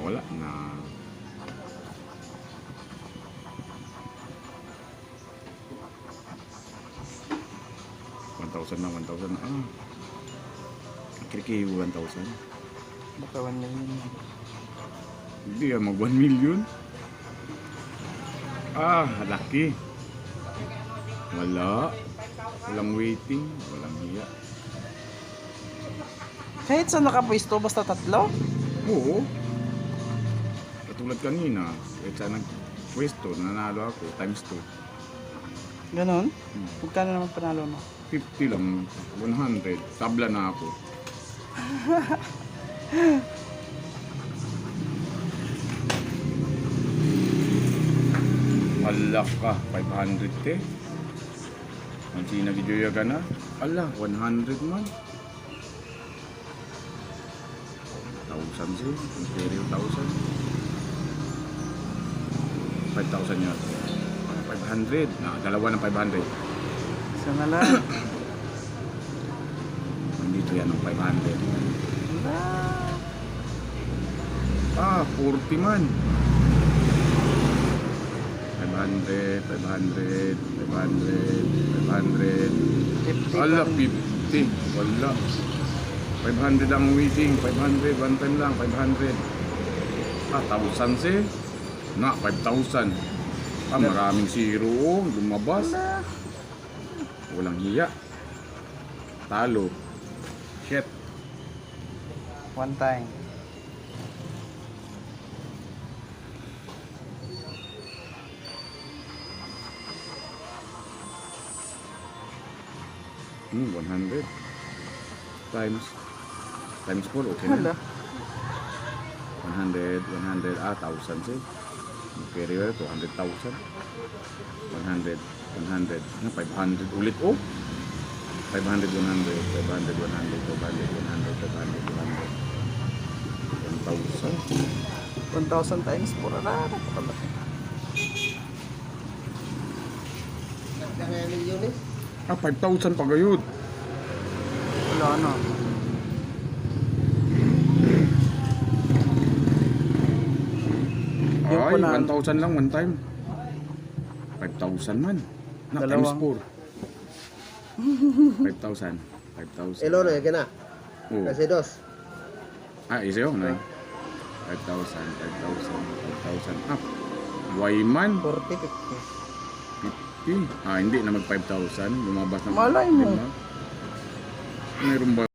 wala na. $1,000 na, 1,000 na. Kiki 1,000. Baka 1 million. Hindi yan, mag 1 million. Lucky. Wala. Walang waiting. Walang hiya. Kahit saan nakapwesto, basta 3? Oo. Katulad kanina, kahit saan nagpwesto, nanalo ako, times 2. Ganon? Magkano naman panalo mo? 50 lang, 100. Tabla na ako. Malak ka, 500 te. Ang sinagidyoya ka na, 100 man. 1,000 siya, imperial 1,000. 5,000 yun. 500, dalawa ng 500. Isa na lang. Nandito yan ng 500. Wala. 40 man. 500, 500, 500, 500. 50 Ala, pa rin. 50. Wala. 500 ang waiting. 500, one time lang. 500. 1,000 siya. 5,000. Maraming zero. Lumabas. Wala. Walang hiya. Talo. Shit. One time. Hmm, 100 times 4, okay Wala. na. 100, 1,000 siya. Carry wala, 200,000. 100, 100, 500 ulit, 500, 100, 500, 100, 500, 100, 100, 1,000. 1,000 times 4 na. Napakalaki. 5,000 pa gayud. Wala na. Yung Ay, panalo. 1,000 lang one time. 5,000 man. Times Dalawang. 4. 5,000. 5,000. El oro, ¿qué nada? Oh. Casi 2. Isa yun, ay. 5,000, 5,000, 5,000 up. Why man? 40, 50. 50. Hindi na mag 5,000. Lumabas na. Malay mo. Mayroon ba?